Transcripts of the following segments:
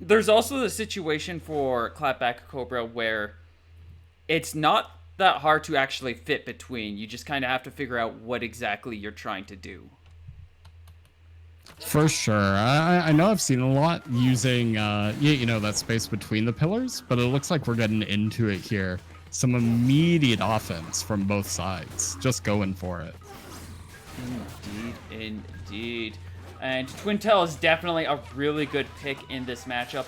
There's also the situation for Clapback Cobra where it's not that hard to actually fit between. You just kind of have to figure out what exactly you're trying to do. For sure. I know I've seen a lot using, that space between the pillars, but it looks like we're getting into it here. Some immediate offense from both sides. Just going for it. Indeed. And Twintel is definitely a really good pick in this matchup.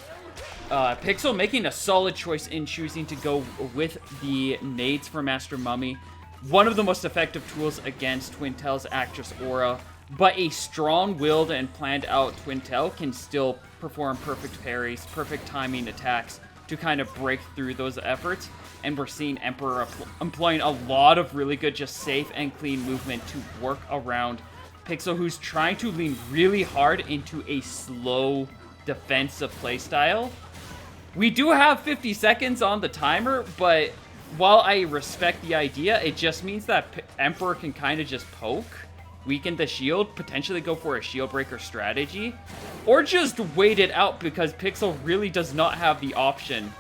Pixel making a solid choice in choosing to go with the nades for Master Mummy. One of the most effective tools against Twintel's Actress Aura, but a strong-willed and planned-out Twintel can still perform perfect parries, perfect timing attacks to kind of break through those efforts. And we're seeing Emperor employing a lot of really good, just safe and clean movement to work around Pixel, who's trying to lean really hard into a slow defensive playstyle. We do have 50 seconds on the timer, but while I respect the idea, it just means that Emperor can kind of just poke, weaken the shield, potentially go for a shield breaker strategy, or just wait it out because Pixel really does not have the option.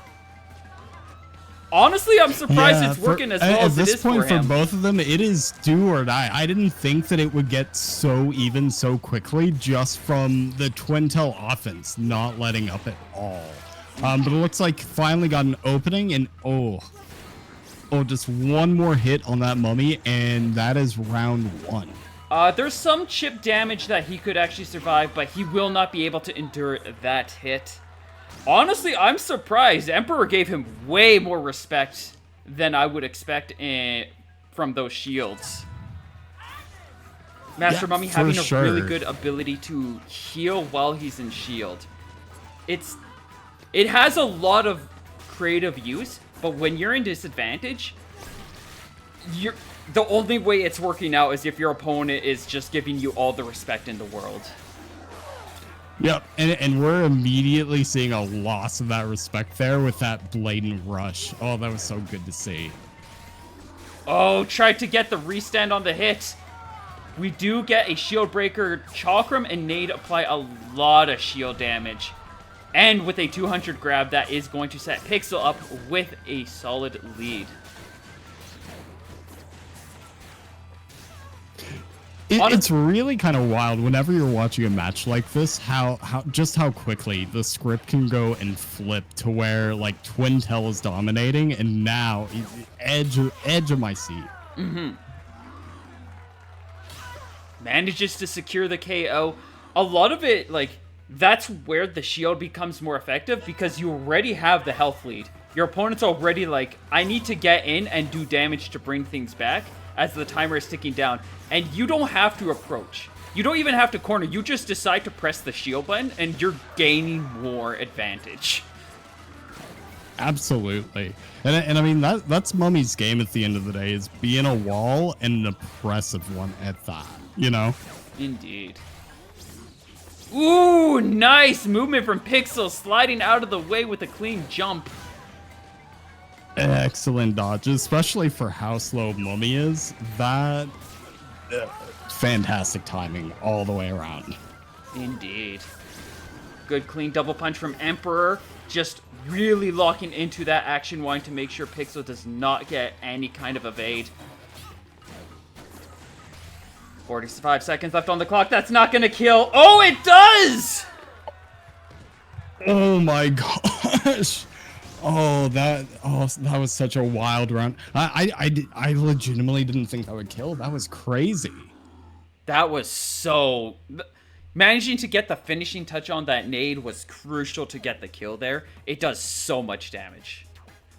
Honestly, I'm surprised it's working as well as it is for him. At this point, for both of them, it is do or die. I didn't think that it would get so even so quickly just from the Twintel offense not letting up at all. But it looks like finally got an opening, and just one more hit on that mummy, and that is round one. There's some chip damage that he could actually survive, but he will not be able to endure that hit. Honestly, I'm surprised. Emperor gave him way more respect than I would expect from those shields. Master Mummy having a really good ability to heal while he's in shield. It has a lot of creative use, but when you're in disadvantage, the only way it's working out is if your opponent is just giving you all the respect in the world. Yep, and we're immediately seeing a loss of that respect there with that blatant rush. Oh, that was so good to see. Oh, tried to get the restand on the hit. We do get a shield breaker. Chakram and Nade apply a lot of shield damage. And with a 200 grab, that is going to set Pixel up with a solid lead. It's really kind of wild whenever you're watching a match like this, how quickly the script can go and flip to where like Twintel is dominating, and now edge of my seat. Manages to secure the KO. A lot of it, like, that's where the shield becomes more effective because you already have the health lead. Your opponent's already like, I need to get in and do damage to bring things back as the timer is ticking down. And you don't have to approach. You don't even have to corner. You just decide to press the shield button and you're gaining more advantage. Absolutely. And I mean, that's Mummy's game at the end of the day, is being a wall and an oppressive one at that, you know? Indeed. Ooh, nice movement from Pixel, sliding out of the way with a clean jump. Excellent dodge, especially for how slow Mummy is. That fantastic timing all the way around. Indeed. Good clean double punch from Emperor, just really locking into that action, wanting to make sure Pixel does not get any kind of evade. 45 seconds left on the clock. That's not gonna kill. Oh, it does! Oh my gosh. That was such a wild round. I legitimately didn't think that would kill. That was crazy. That was so... Managing to get the finishing touch on that nade was crucial to get the kill there. It does so much damage.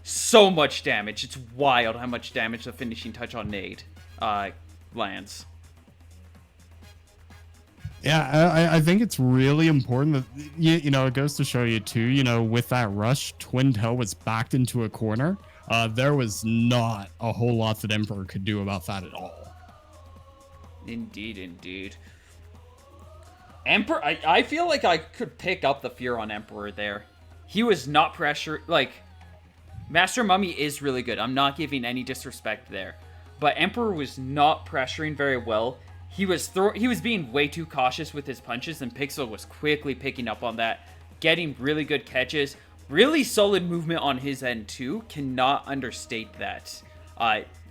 So much damage. It's wild how much damage the finishing touch on nade lands. Yeah, I think it's really important that, it goes to show you too, with that rush, Twintel was backed into a corner. There was not a whole lot that Emperor could do about that at all. Indeed. Emperor, I feel like I could pick up the fear on Emperor there. He was not pressured, Master Mummy is really good. I'm not giving any disrespect there. But Emperor was not pressuring very well. He was being way too cautious with his punches, and Pixel was quickly picking up on that. getting really good catches. Really solid movement on his end, too. Cannot understate that.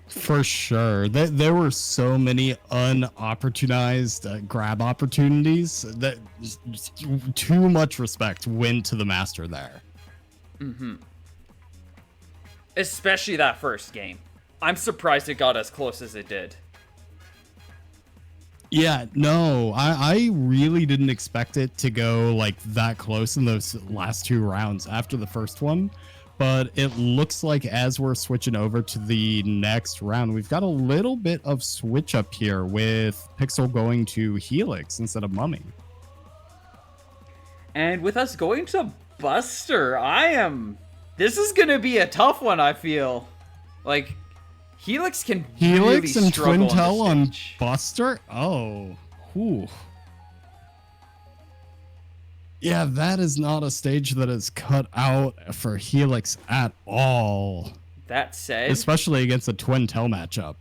For sure. There were so many unopportunized grab opportunities that too much respect went to the master there. Especially that first game. I'm surprised it got as close as it did. Yeah, no, I really didn't expect it to go like that close in those last 2 rounds after the first one. But it looks like as we're switching over to the next round, we've got a little bit of switch up here with Pixel going to Helix instead of Mummy. And with us going to Buster, this is going to be a tough one, I feel. Like, Helix can Helix really and struggle Twintel on stage. Buster? Oh. Whew. Yeah, that is not a stage that is cut out for Helix at all. That said, Especially against a Twintel matchup.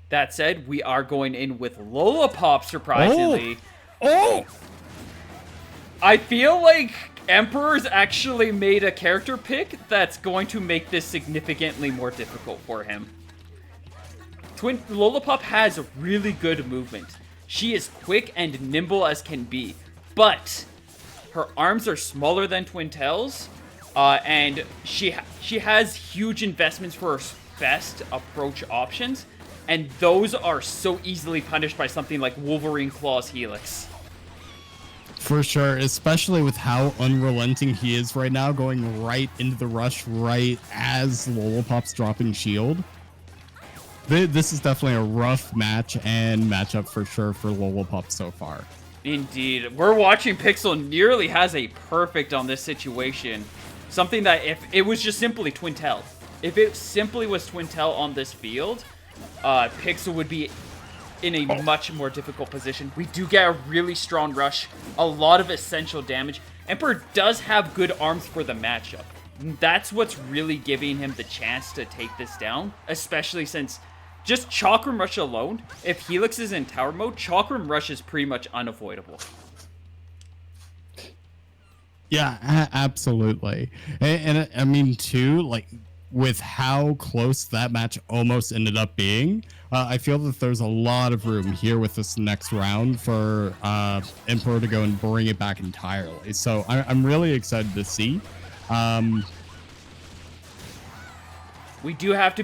That said, we are going in with Lollipop, surprisingly. Oh! I feel like Emperor's actually made a character pick that's going to make this significantly more difficult for him. Lollipop has really good movement. She is quick and nimble as can be, but her arms are smaller than Twintel's, and she has huge investments for her best approach options, and those are so easily punished by something like Wolverine Claw's Helix. For sure, especially with how unrelenting he is right now, going right into the rush right as Lollipop's dropping shield. This is definitely a rough match and matchup for sure for Lollipop so far. Indeed. We're watching Pixel nearly has a perfect on this situation. Something that if it was just simply Twintel. If it simply was Twintel on this field, Pixel would be in a much more difficult position. We do get a really strong rush, a lot of essential damage. Emperor does have good arms for the matchup. That's what's really giving him the chance to take this down, especially since just Chakram Rush alone, if Helix is in tower mode, Chakram Rush is pretty much unavoidable. Yeah, absolutely. And I mean, too, like, with how close that match almost ended up being, I feel that there's a lot of room here with this next round for Emperor to go and bring it back entirely. So I'm really excited to see. He does have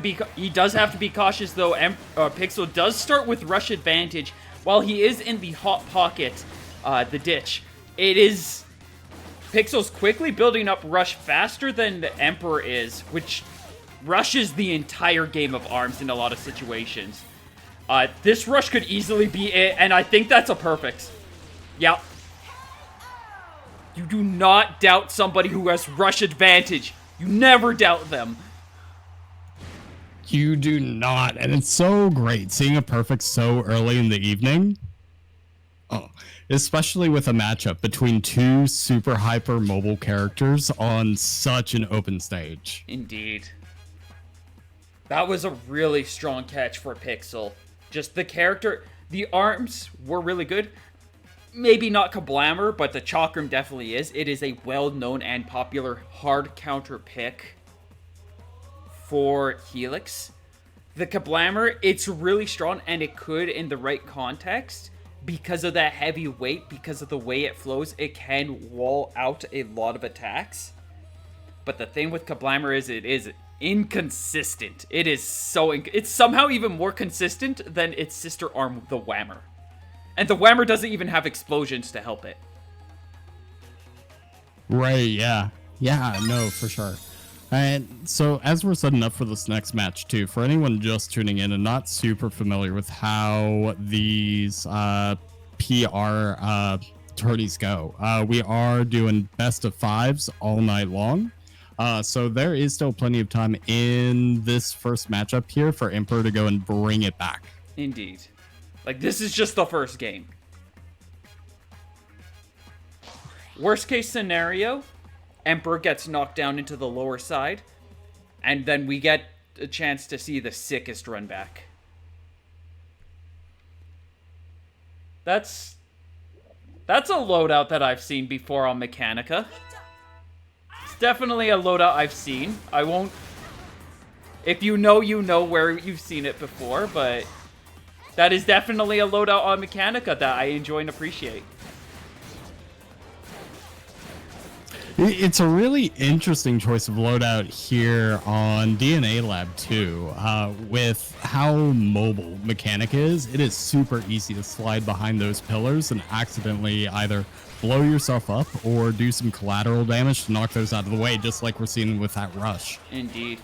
to be cautious, though. Pixel does start with rush advantage. While he is in the hot pocket, the ditch, it is Pixel's quickly building up rush faster than the Emperor is, which rushes the entire game of arms in a lot of situations. This rush could easily be it, and I think that's a perfect. Yeah. You do not doubt somebody who has rush advantage. You never doubt them. You do not. And it's so great seeing a perfect so early in the evening. Oh, especially with a matchup between 2 super hyper mobile characters on such an open stage. Indeed. That was a really strong catch for Pixel. Just the arms were really good. Maybe not Kablammer, but the Chakram definitely is. It is a well-known and popular hard counter pick for Helix. The Kablammer, it's really strong, and it could, in the right context, because of that heavy weight, because of the way it flows, it can wall out a lot of attacks. But the thing with Kablammer is it is inconsistent. It is it's somehow even more consistent than its sister arm, the Whammer. And the Whammer doesn't even have explosions to help it. Right, yeah. Yeah, no, for sure. And so as we're setting up for this next match too, for anyone just tuning in and not super familiar with how these PR tourneys go, we are doing best of 5s all night long. So there is still plenty of time in this first matchup here for Emperor to go and bring it back. Indeed. Like, this is just the first game. Worst case scenario, Emperor gets knocked down into the lower side, and then we get a chance to see the sickest run back. That's a loadout that I've seen before on Mechanica. definitely a loadout I've seen. I won't... If you know where you've seen it before, but that is definitely a loadout on Mechanica that I enjoy and appreciate. It's a really interesting choice of loadout here on DNA Lab 2. With how mobile Mechanica is, it is super easy to slide behind those pillars and accidentally either blow yourself up or do some collateral damage to knock those out of the way, just like we're seeing with that rush. Indeed.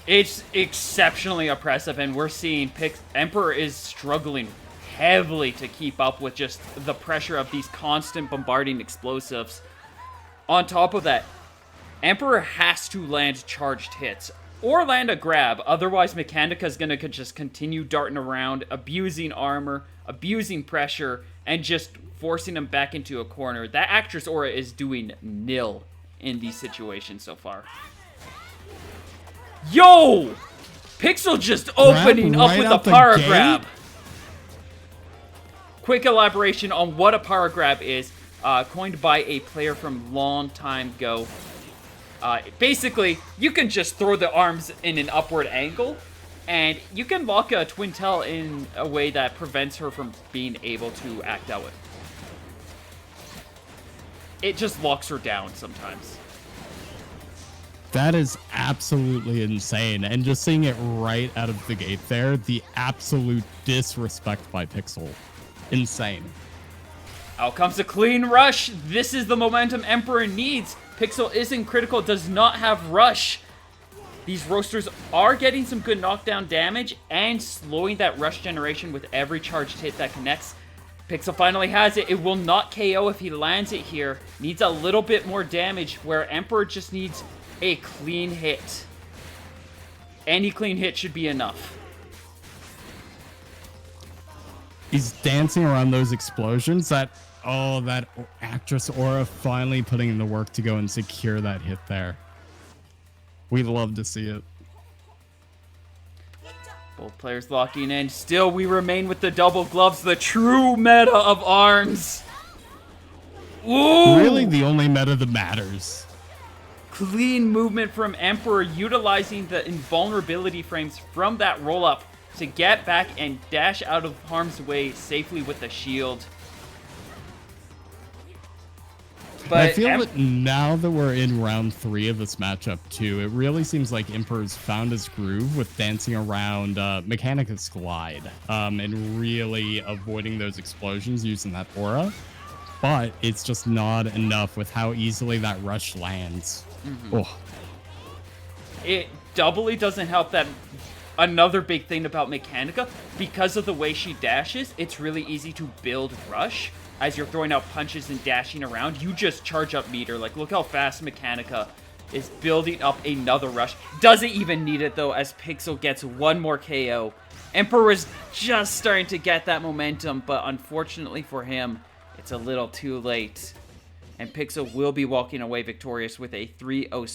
It's exceptionally oppressive, and we're seeing Emperor is struggling heavily to keep up with just the pressure of these constant bombarding explosives. On top of that, Emperor has to land charged hits or land a grab, otherwise Mechanica's gonna just continue darting around, abusing armor, abusing pressure, and just forcing him back into a corner. That Actress Aura is doing nil in these situations so far. Yo! Pixel just opening up with a power grab. Quick elaboration on what a power grab is. Coined by a player from long time ago. Basically, you can just throw the arms in an upward angle, and you can lock a Twin Tail in a way that prevents her from being able to act out. It just locks her down sometimes. That is absolutely insane. And just seeing it right out of the gate there, the absolute disrespect by Pixel. Insane. Out comes a clean rush. This is the momentum Emperor needs. Pixel isn't critical, does not have rush. These roasters are getting some good knockdown damage and slowing that rush generation with every charged hit that connects. Pixel finally has it. It will not KO if he lands it here. Needs a little bit more damage, where Emperor just needs a clean hit. Any clean hit should be enough. He's dancing around those explosions. That Actress Aura finally putting in the work to go and secure that hit there. We love to see it. Both players locking in. Still, we remain with the double gloves, the true meta of ARMS. Ooh! Really the only meta that matters. Clean movement from Emperor, utilizing the invulnerability frames from that roll-up to get back and dash out of harm's way safely with the shield. But I feel that now that we're in round 3 of this matchup too, it really seems like Emperor's found his groove with dancing around Mechanica's glide and really avoiding those explosions using that aura. But it's just not enough with how easily that rush lands. Oh. It doubly doesn't help that another big thing about Mechanica, because of the way she dashes, it's really easy to build rush. As you're throwing out punches and dashing around, you just charge up meter. Like, look how fast Mechanica is building up another rush. Doesn't even need it, though, as Pixel gets one more KO. Emperor is just starting to get that momentum, but unfortunately for him, it's a little too late. And Pixel will be walking away victorious with a 3-0 sweep.